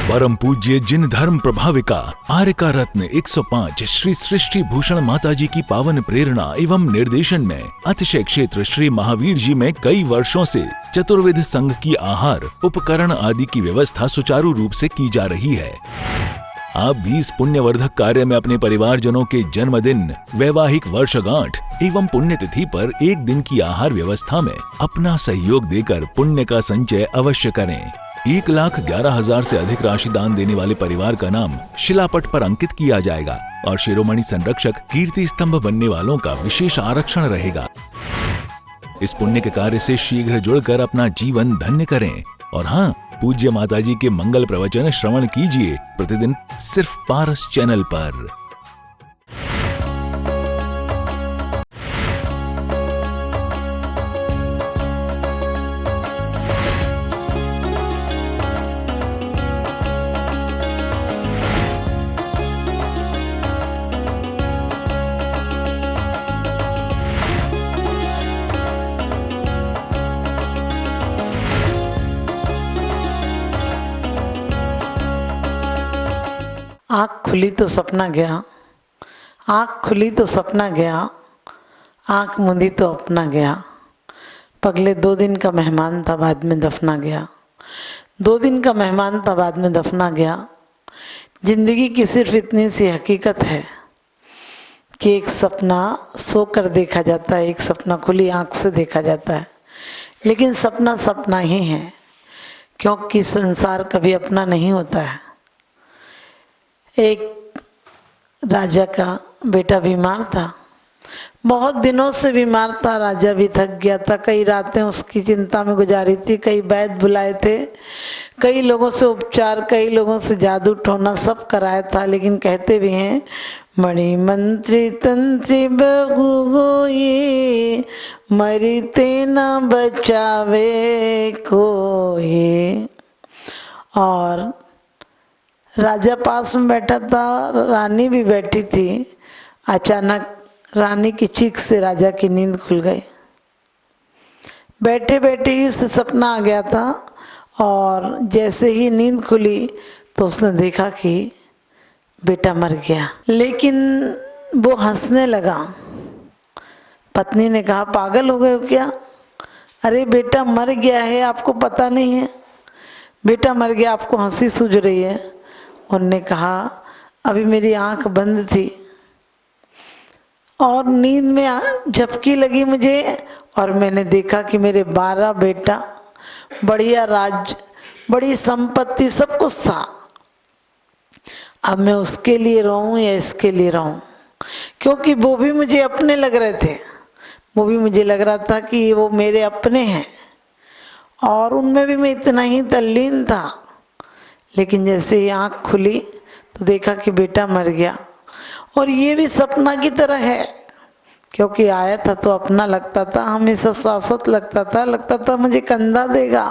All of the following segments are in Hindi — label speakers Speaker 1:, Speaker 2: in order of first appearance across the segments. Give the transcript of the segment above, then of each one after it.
Speaker 1: परम पूज्य जिन धर्म प्रभाविका आर्यका रत्न 105 श्री सृष्टि भूषण माताजी की पावन प्रेरणा एवं निर्देशन में अतिशय क्षेत्र श्री महावीर जी में कई वर्षों से चतुर्विध संघ की आहार उपकरण आदि की व्यवस्था सुचारू रूप से की जा रही है। आप भी इस पुण्यवर्धक कार्य में अपने परिवारजनों के जन्मदिन, वैवाहिक वर्षगांठ एवं पुण्यतिथि पर एक दिन की आहार व्यवस्था में अपना सहयोग देकर पुण्य का संचय अवश्य करें। 1,11,000 से अधिक राशि दान देने वाले परिवार का नाम शिलापट पर अंकित किया जाएगा और शिरोमणि संरक्षक कीर्ति स्तंभ बनने वालों का विशेष आरक्षण रहेगा। इस पुण्य के कार्य से शीघ्र जुड़कर अपना जीवन धन्य करें। और हाँ, पूज्य माताजी के मंगल प्रवचन श्रवण कीजिए प्रतिदिन सिर्फ पारस चैनल पर।
Speaker 2: आँख खुली तो सपना गया, आँख खुली तो सपना गया, आँख मूंदी तो अपना गया। पगले 2 दिन का मेहमान था, बाद में दफना गया। 2 दिन का मेहमान था, बाद में दफना गया। जिंदगी की सिर्फ इतनी सी हकीकत है कि एक सपना सो कर देखा जाता है, एक सपना खुली आँख से देखा जाता है। लेकिन सपना सपना ही है, क्योंकि संसार कभी अपना नहीं होता है। एक राजा का बेटा बीमार था, बहुत दिनों से बीमार था। राजा भी थक गया था, कई रातें उसकी चिंता में गुजारी थी, कई वैद्य बुलाए थे, कई लोगों से उपचार, कई लोगों से जादू टोना सब कराया था। लेकिन कहते भी हैं, मणि मंत्री तंत्री बहु ये मरते न बचावे कोई। और राजा पास में बैठा था, रानी भी बैठी थी। अचानक रानी की चीख से राजा की नींद खुल गई। बैठे बैठे ही उसे सपना आ गया था, और जैसे ही नींद खुली तो उसने देखा कि बेटा मर गया। लेकिन वो हंसने लगा। पत्नी ने कहा, पागल हो गए हो क्या? अरे बेटा मर गया है, आपको पता नहीं है? बेटा मर गया, आपको हंसी सूझ रही है। उन्होंने कहा, अभी मेरी आंख बंद थी और नींद में झपकी लगी मुझे, और मैंने देखा कि मेरे 12 बेटा, बढ़िया राज्य, बड़ी संपत्ति, सब कुछ था। अब मैं उसके लिए रहूं या इसके लिए रहूं? क्योंकि वो भी मुझे अपने लग रहे थे, वो भी मुझे लग रहा था कि वो मेरे अपने हैं, और उनमें भी मैं इतना ही तल्लीन था। लेकिन जैसे ही आँख खुली तो देखा कि बेटा मर गया। और ये भी सपना की तरह है, क्योंकि आया था तो अपना लगता था, हमेशा शाश्वत लगता था मुझे कंधा देगा।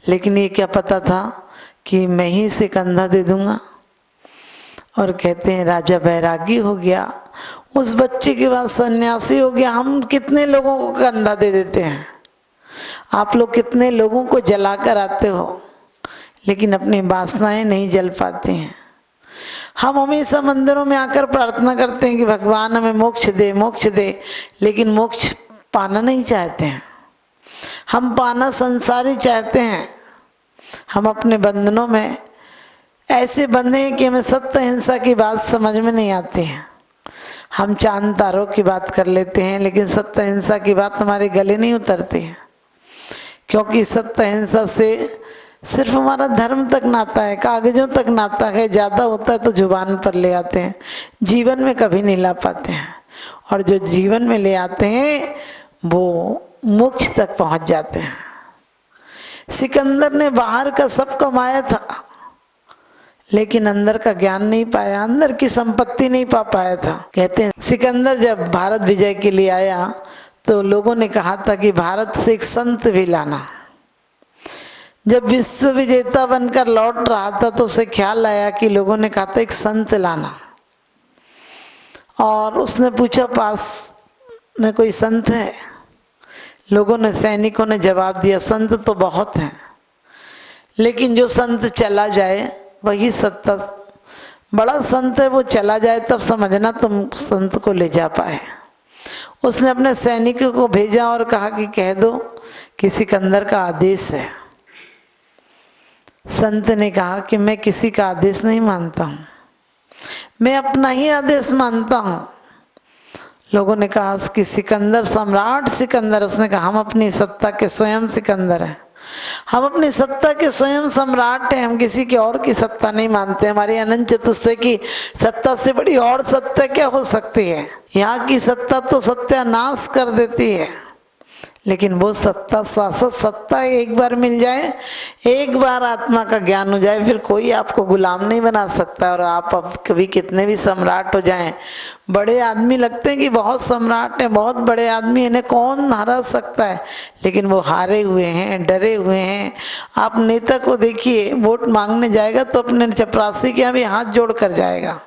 Speaker 2: लेकिन ये क्या पता था कि मैं ही से कंधा दे दूंगा। और कहते हैं राजा बैरागी हो गया, उस बच्चे के बाद सन्यासी हो गया। हम कितने लोगों को कंधा दे देते हैं, आप लोग कितने लोगों को जला कर आते हो, लेकिन अपनी वासनाएं नहीं जल पाती हैं। हम हमेशा मंदिरों में आकर प्रार्थना करते हैं कि भगवान हमें मोक्ष दे, मोक्ष दे, लेकिन मोक्ष पाना नहीं चाहते हैं। हम पाना संसारी चाहते हैं। हम अपने बंधनों में ऐसे बंधे हैं कि हमें सत्य हिंसा की बात समझ में नहीं आती है। हम चांद तारों की बात कर लेते हैं, लेकिन सत्य हिंसा की बात हमारे गले नहीं उतरती है, क्योंकि सत्य हिंसा से सिर्फ हमारा धर्म तक नाता है, कागजों तक नाता है। ज़्यादा होता है तो जुबान पर ले आते हैं, जीवन में कभी नहीं ला पाते हैं। और जो जीवन में ले आते हैं वो मोक्ष तक पहुंच जाते हैं। सिकंदर ने बाहर का सब कमाया था, लेकिन अंदर का ज्ञान नहीं पाया, अंदर की संपत्ति नहीं पा पाया था। कहते हैं सिकंदर जब भारत विजय के लिए आया तो लोगों ने कहा था कि भारत से एक संत भी लाना। जब विश्व विजेता बनकर लौट रहा था तो उसे ख्याल आया कि लोगों ने कहा था एक संत लाना, और उसने पूछा पास में कोई संत है? लोगों ने, सैनिकों ने जवाब दिया, संत तो बहुत हैं, लेकिन जो संत चला जाए वही सत्ता। बड़ा संत है, वो चला जाए तब समझना तुम संत को ले जा पाए। उसने अपने सैनिकों को भेजा और कहा कि कह दो कि सिकंदर का आदेश है। संत ने कहा कि मैं किसी का आदेश नहीं मानता हूँ, मैं अपना ही आदेश मानता हूँ। लोगों ने कहा कि सिकंदर सम्राट सिकंदर। उसने कहा हम अपनी सत्ता के स्वयं सिकंदर हैं, हम अपनी सत्ता के स्वयं सम्राट हैं, हम किसी के और की सत्ता नहीं मानते। हमारी अनंत चतुष्टय की सत्ता से बड़ी और सत्ता क्या हो सकती है? यहाँ की सत्ता तो सत्यानाश कर देती है, लेकिन वो सत्ता शाश्वत सत्ता एक बार मिल जाए, एक बार आत्मा का ज्ञान हो जाए, फिर कोई आपको गुलाम नहीं बना सकता। और आप अब कभी कितने भी सम्राट हो जाएं, बड़े आदमी लगते हैं कि बहुत सम्राट हैं, बहुत बड़े आदमी, इन्हें कौन हरा सकता है, लेकिन वो हारे हुए हैं, डरे हुए हैं। आप नेता को देखिए, वोट मांगने जाएगा तो अपने चपरासी के यहाँ भी हाथ जोड़ कर जाएगा,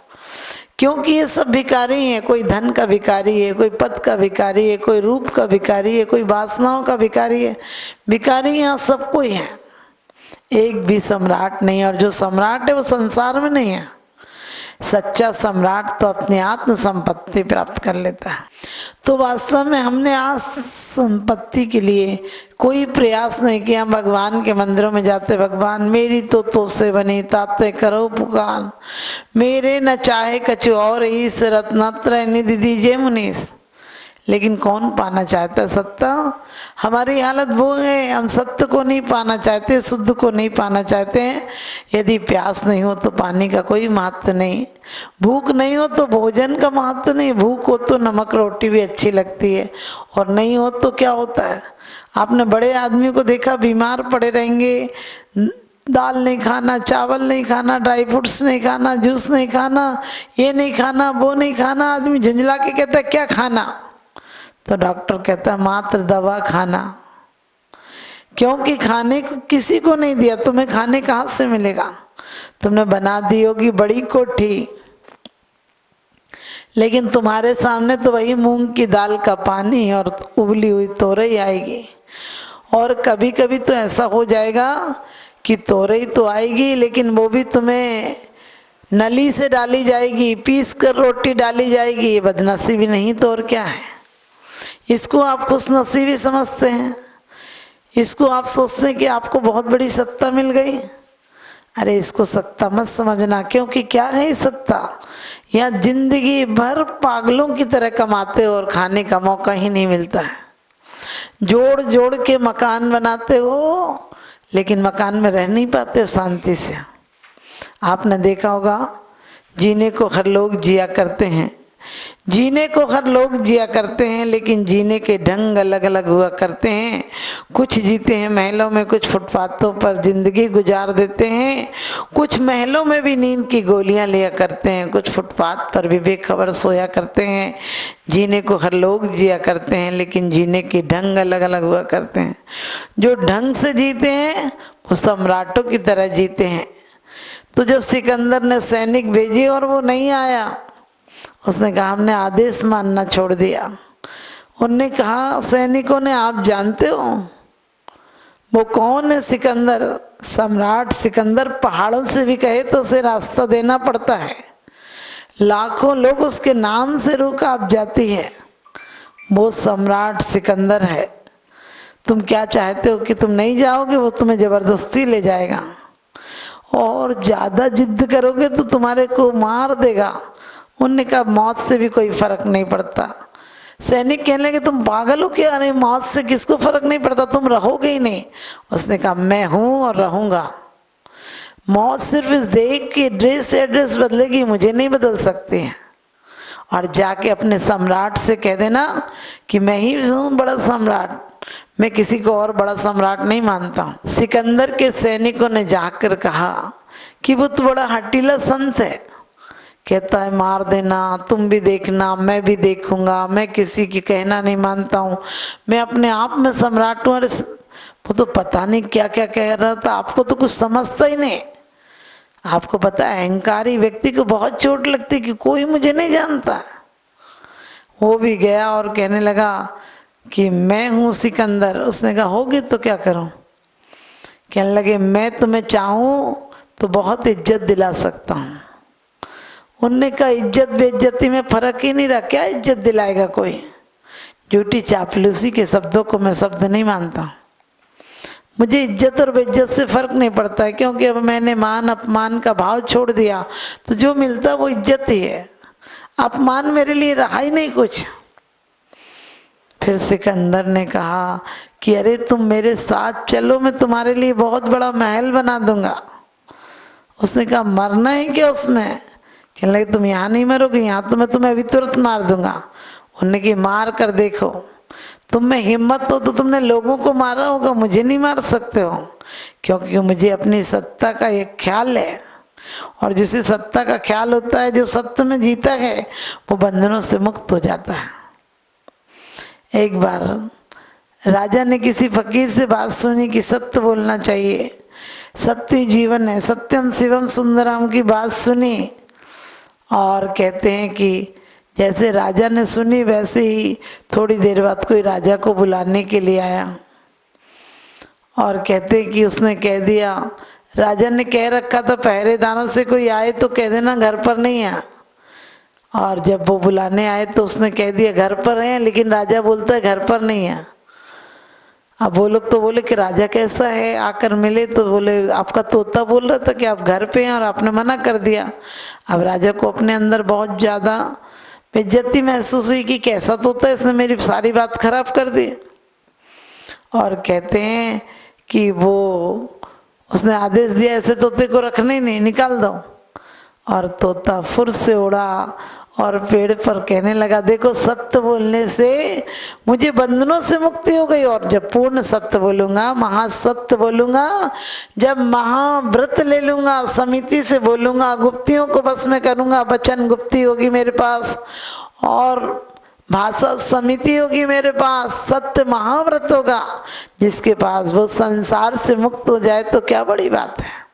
Speaker 2: क्योंकि ये सब भिखारी हैं। कोई धन का भिखारी है, कोई पद का भिखारी है, कोई रूप का भिखारी है, कोई वासनाओं का भिखारी है। भिखारी यहाँ सब कोई है, एक भी सम्राट नहीं। और जो सम्राट है वो संसार में नहीं है। सच्चा सम्राट तो अपनी आत्म संपत्ति प्राप्त कर लेता है। तो वास्तव में हमने आज संपत्ति के लिए कोई प्रयास नहीं किया। भगवान के मंदिरों में जाते, भगवान मेरी तो से बनी ताते करो पुकार, मेरे न चाहे कछु और ईस रत्नत्र निधि दीजिए मुनीस। लेकिन कौन पाना चाहता है सत्ता? हमारी हालत वो है, हम सत्य को नहीं पाना चाहते, शुद्ध को नहीं पाना चाहते हैं। यदि प्यास नहीं हो तो पानी का कोई महत्व नहीं, भूख नहीं हो तो भोजन का महत्व नहीं। भूख हो तो नमक रोटी भी अच्छी लगती है, और नहीं हो तो क्या होता है? आपने बड़े आदमी को देखा, बीमार पड़े रहेंगे, दाल नहीं खाना, चावल नहीं खाना, ड्राई फ्रूट्स नहीं खाना, जूस नहीं खाना, ये नहीं खाना, वो नहीं खाना। आदमी झुंझला के कहता है क्या खाना? तो डॉक्टर कहता है मात्र दवा खाना, क्योंकि खाने को किसी को नहीं दिया, तुम्हें खाने कहाँ से मिलेगा? तुमने बना दी होगी बड़ी कोठी, लेकिन तुम्हारे सामने तो वही मूंग की दाल का पानी और उबली हुई तोरई आएगी। और कभी कभी तो ऐसा हो जाएगा कि तोरई तो आएगी, लेकिन वो भी तुम्हें नली से डाली जाएगी, पीस कर रोटी डाली जाएगी। ये बदनसीबी नहीं तो और क्या है? इसको आप खुशनसीबी समझते हैं, इसको आप सोचते हैं कि आपको बहुत बड़ी सत्ता मिल गई। अरे इसको सत्ता मत समझना, क्योंकि क्या है ये सत्ता? यहाँ जिंदगी भर पागलों की तरह कमाते हो और खाने का मौका ही नहीं मिलता है। जोड़ जोड़ के मकान बनाते हो, लेकिन मकान में रह नहीं पाते हो शांति से। आपने देखा होगा, जीने को हर लोग जिया करते हैं, जीने को हर लोग जिया करते हैं, लेकिन जीने के ढंग अलग अलग हुआ करते हैं। कुछ जीते हैं महलों में, कुछ फुटपाथों पर जिंदगी गुजार देते हैं, कुछ महलों में भी नींद की गोलियां लिया करते हैं, कुछ फुटपाथ पर भी बेखबर सोया करते हैं। जीने को हर लोग जिया करते हैं, लेकिन जीने के ढंग अलग अलग हुआ करते हैं। जो ढंग से जीते हैं वो सम्राटों की तरह जीते हैं। तो जब सिकंदर ने सैनिक भेजे और वो नहीं आया, उसने कहा हमने आदेश मानना छोड़ दिया। उन्होंने कहा सैनिकों ने, आप जानते हो वो कौन है सिकंदर? सम्राट सिकंदर पहाड़ों से भी कहे तो उसे रास्ता देना पड़ता है, लाखों लोग उसके नाम से रूह कांप जाती है। वो सम्राट सिकंदर है। तुम क्या चाहते हो कि तुम नहीं जाओगे? वो तुम्हें जबरदस्ती ले जाएगा, और ज़्यादा जिद करोगे तो तुम्हारे को मार देगा। उनने कहा मौत से भी कोई फर्क नहीं पड़ता। सैनिक कहने लगे तुम पागल हो क्या? अरे मौत से किसको फर्क नहीं पड़ता, तुम रहोगे ही नहीं। उसने कहा मैं हूं और रहूंगा। मौत सिर्फ इस देह की एड्रेस से एड्रेस बदलेगी, मुझे नहीं बदल सकती है। और जाके अपने सम्राट से कह देना कि मैं ही हूँ बड़ा सम्राट, मैं किसी को और बड़ा सम्राट नहीं मानता हूँ। सिकंदर के सैनिकों ने जाकर कहा कि वो तो बड़ा हटीला संत है। कहता है मार देना, तुम भी देखना, मैं भी देखूंगा, मैं किसी की कहना नहीं मानता हूँ, मैं अपने आप में सम्राट हूँ। अरे वो तो पता नहीं क्या क्या कह रहा था, आपको तो कुछ समझता ही नहीं। आपको पता है अहंकारी व्यक्ति को बहुत चोट लगती कि कोई मुझे नहीं जानता। वो भी गया और कहने लगा कि मैं हूँ सिकंदर। उसने कहा होगी तो क्या करूँ? कहने लगे मैं तुम्हें चाहूँ तो बहुत इज्जत दिला सकता हूँ। उनने कहा इज्जत बेइज्जती में फर्क ही नहीं रहा, क्या इज्जत दिलाएगा कोई। झूठी चापलूसी के शब्दों को मैं शब्द नहीं मानता। मुझे इज्जत और बेइज्जत से फर्क नहीं पड़ता है, क्योंकि अब मैंने मान अपमान का भाव छोड़ दिया, तो जो मिलता वो इज्जत ही है। अपमान मेरे लिए रहा ही नहीं कुछ। फिर सिकंदर ने कहा कि अरे तुम मेरे साथ चलो, मैं तुम्हारे लिए बहुत बड़ा महल बना दूंगा। उसने कहा मरना है क्या उसमें? कहने लगे तुम यहाँ नहीं मरोगे, यहाँ तो मैं तुम्हें अभी तुरंत मार दूंगा। उन्होंने की मार कर देखो, तुम में हिम्मत हो तो तुमने लोगों को मारा होगा, मुझे नहीं मार सकते हो, क्योंकि मुझे अपनी सत्ता का एक ख्याल है, और जिसे सत्ता का ख्याल होता है, जो सत्य में जीता है, वो बंधनों से मुक्त हो जाता है। एक बार राजा ने किसी फकीर से बात सुनी कि सत्य बोलना चाहिए, सत्य जीवन है, सत्यम शिवम सुंदरम की बात सुनी। और कहते हैं कि जैसे राजा ने सुनी, वैसे ही थोड़ी देर बाद कोई राजा को बुलाने के लिए आया, और कहते हैं कि उसने कह दिया, राजा ने कह रखा था पहरेदारों से कोई आए तो कह देना घर पर नहीं है। और जब वो बुलाने आए तो उसने कह दिया घर पर है, लेकिन राजा बोलता है घर पर नहीं है। अब वो लोग तो बोले कि राजा कैसा है, आकर मिले तो बोले आपका तोता बोल रहा था कि आप घर पे हैं और आपने मना कर दिया। अब राजा को अपने अंदर बहुत ज़्यादा बेइज्जती महसूस हुई कि कैसा तोता, इसने मेरी सारी बात खराब कर दी। और कहते हैं कि वो उसने आदेश दिया ऐसे तोते को रखने ही नहीं, निकाल दो। और तोता फुर से उड़ा और पेड़ पर कहने लगा देखो सत्य बोलने से मुझे बंधनों से मुक्ति हो गई, और जब पूर्ण सत्य बोलूँगा, महासत्य बोलूँगा, जब महाव्रत ले लूँगा, समिति से बोलूँगा, गुप्तियों को बस में करूँगा, वचन गुप्ती होगी मेरे पास और भाषा समिति होगी मेरे पास, सत्य महाव्रत होगा जिसके पास, वो संसार से मुक्त हो जाए तो क्या बड़ी बात है।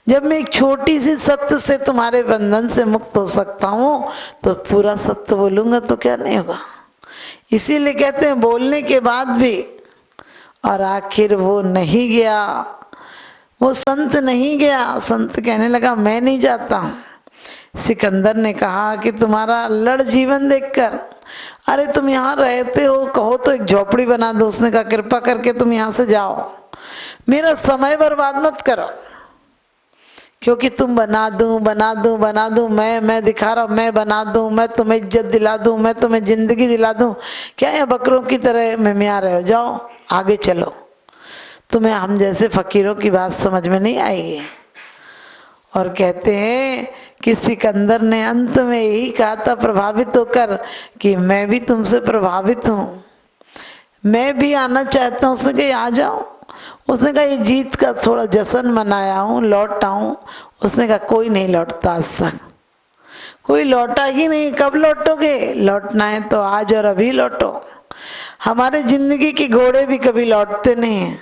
Speaker 2: जब मैं एक छोटी सी सत्य से तुम्हारे बंधन से मुक्त हो सकता हूँ तो पूरा सत्य बोलूँगा तो क्या नहीं होगा। इसीलिए कहते हैं बोलने के बाद भी, और आखिर वो नहीं गया, वो संत नहीं गया। संत कहने लगा मैं नहीं जाता हूँ। सिकंदर ने कहा कि तुम्हारा लड़ जीवन देखकर, अरे तुम यहाँ रहते हो, कहो तो एक झोपड़ी बना दो। उसने कहा कृपा करके तुम यहाँ से जाओ, मेरा समय बर्बाद मत करो, क्योंकि तुम बना दूं बना दूं बना दूं, मैं दिखा रहा हूँ, मैं बना दूं, मैं तुम्हें इज्जत दिला दूं, मैं तुम्हें जिंदगी दिला दूं, क्या ये बकरों की तरह मिमिया रहे हो? जाओ आगे चलो, तुम्हें हम जैसे फकीरों की बात समझ में नहीं आएगी। और कहते हैं कि सिकंदर ने अंत में यही कहा था प्रभावित होकर कि मैं भी तुमसे प्रभावित हूँ, मैं भी आना चाहता हूँ। उसने कहा आ जाओ। उसने कहा ये जीत का थोड़ा जश्न मनाया हूँ, लौट आऊँ। उसने कहा कोई नहीं लौटता, आज तक कोई लौटा ही नहीं। कब लौटोगे? लौटना है तो आज और अभी लौटो। हमारे जिंदगी के घोड़े भी कभी लौटते नहीं हैं।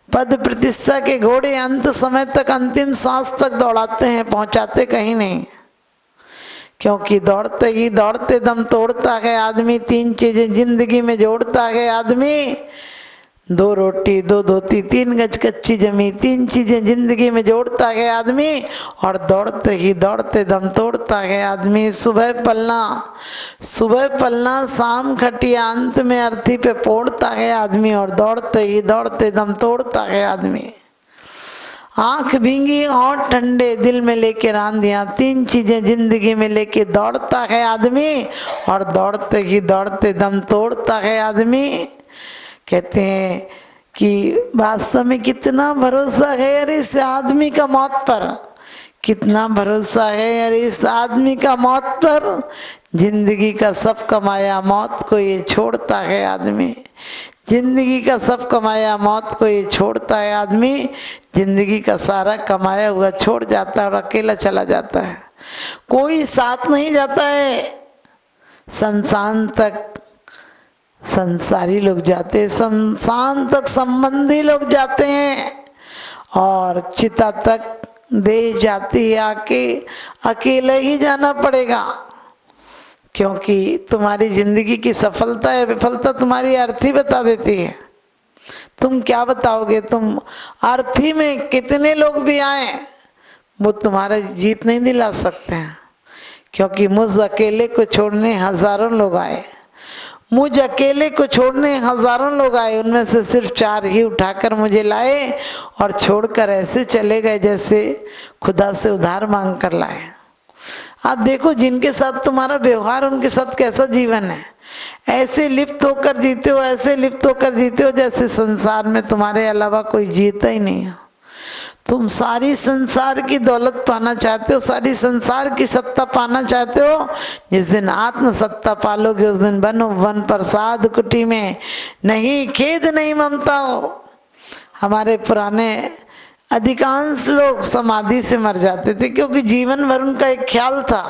Speaker 2: पद प्रतिष्ठा के घोड़े अंत समय तक, अंतिम सांस तक दौड़ाते हैं, पहुंचाते कहीं नहीं। क्योंकि दौड़ते ही दौड़ते दम तोड़ता है आदमी। तीन चीजें जिंदगी में जोड़ता है आदमी, 2 रोटी 2 धोती 3 गज कच्ची जमी, 3 चीजें जिंदगी में जोड़ता है आदमी। और दौड़ते ही दौड़ते दम तोड़ता है आदमी। सुबह पलना शाम खटिया, अंत में अर्थी पे पोड़ता है आदमी। और दौड़ते ही दौड़ते दम तोड़ता है आदमी। आंख भींगी और ठंडे दिल में लेके रांधिया, 3 चीजें जिंदगी में लेके दौड़ता है आदमी। और दौड़ते ही दौड़ते दम तोड़ता है आदमी। कहते हैं कि वास्तव में कितना भरोसा है अरे इस आदमी का मौत पर, कितना भरोसा है अरे इस आदमी का मौत पर। जिंदगी का सब कमाया मौत को ये छोड़ता है आदमी। जिंदगी का सब कमाया मौत को ये छोड़ता है आदमी। जिंदगी का सारा कमाया हुआ छोड़ जाता है और अकेला चला जाता है। कोई साथ नहीं जाता है। शमशान तक संसारी लोग जाते हैं, शमशान तक संबंधी लोग जाते हैं, और चिता तक देह जाती है आके अकेले ही जाना पड़ेगा। क्योंकि तुम्हारी जिंदगी की सफलता या विफलता तुम्हारी अर्थ ही बता देती है। तुम क्या बताओगे? तुम अर्थी में कितने लोग भी आए वो तुम्हारा जीत नहीं दिला सकते हैं, क्योंकि मुझ अकेले को छोड़ने हजारों लोग आए। मुझ अकेले को छोड़ने हजारों लोग आए, उनमें से सिर्फ 4 ही उठाकर मुझे लाए और छोड़कर ऐसे चले गए जैसे खुदा से उधार मांग कर लाए। आप देखो जिनके साथ तुम्हारा व्यवहार, उनके साथ कैसा जीवन है। ऐसे लिप्त होकर जीते हो, ऐसे लिप्त होकर जीते हो जैसे संसार में तुम्हारे अलावा कोई जीता ही नहीं है। तुम सारी संसार की दौलत पाना चाहते हो, सारी संसार की सत्ता पाना चाहते हो। जिस दिन आत्म सत्ता पालोगे उस दिन बनो वन प्रसाद कुटी में, नहीं खेद नहीं ममता हो। हमारे पुराने अधिकांश लोग समाधि से मर जाते थे, क्योंकि जीवन भर उनका एक ख्याल था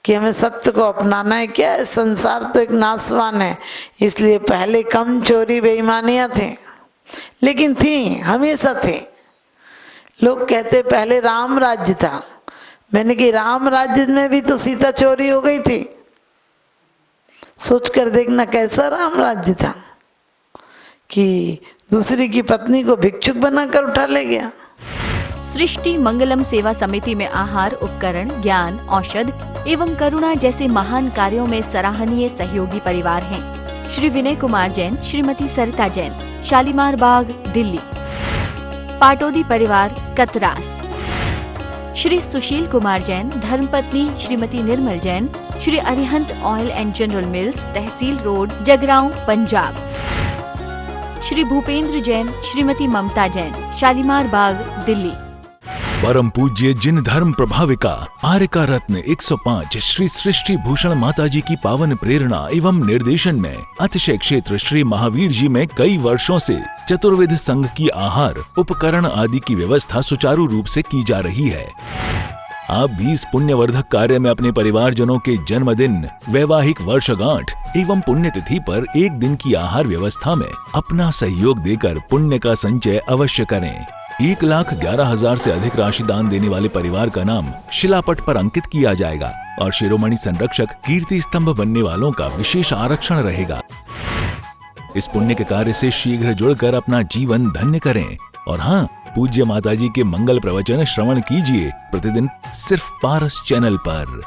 Speaker 2: कि हमें सत्य को अपनाना है। क्या है, संसार तो एक नाशवान है, इसलिए पहले कम चोरी बेईमानियां थी, लेकिन थी, हमेशा थी। लोग कहते पहले राम राज्य था, मैंने कि राम राज्य में भी तो सीता चोरी हो गई थी। सोच कर देखना कैसा राम राज्य था कि दूसरी की पत्नी को भिक्षुक बनाकर उठा ले गया।
Speaker 3: सृष्टि मंगलम सेवा समिति में आहार उपकरण, ज्ञान, औषध एवं करुणा जैसे महान कार्यों में सराहनीय सहयोगी परिवार हैं। श्री विनय कुमार जैन, श्रीमती सरिता जैन, शालीमार बाग, दिल्ली। पाटोदी परिवार, कतरास। श्री सुशील कुमार जैन, धर्मपत्नी Shrimati Nirmal Jain, Shri Arihant oil and general mills, Tehsil road, Jagraon, Punjab. Shri Bhupendra Jain, Shrimati Mamta Jain, Shalimar Bagh, Delhi.
Speaker 1: परम पूज्य जिन धर्म प्रभाविका आर्यका रत्न 105 श्री सृष्टि भूषण माताजी की पावन प्रेरणा एवं निर्देशन में अतिशय क्षेत्र श्री महावीर जी में कई वर्षों से चतुर्विध संघ की आहार उपकरण आदि की व्यवस्था सुचारू रूप से की जा रही है। आप भी इस पुण्यवर्धक कार्य में अपने परिवारजनों के जन्मदिन, वैवाहिक वर्षगांठ एवं पुण्यतिथि पर एक दिन की आहार व्यवस्था में अपना सहयोग देकर पुण्य का संचय अवश्य करें। 1,11,000 से अधिक राशि दान देने वाले परिवार का नाम शिलापट पर अंकित किया जाएगा और शिरोमणि संरक्षक कीर्ति स्तंभ बनने वालों का विशेष आरक्षण रहेगा। इस पुण्य के कार्य से शीघ्र जुड़कर अपना जीवन धन्य करें। और हाँ, पूज्य माताजी के मंगल प्रवचन श्रवण कीजिए प्रतिदिन सिर्फ पारस चैनल पर।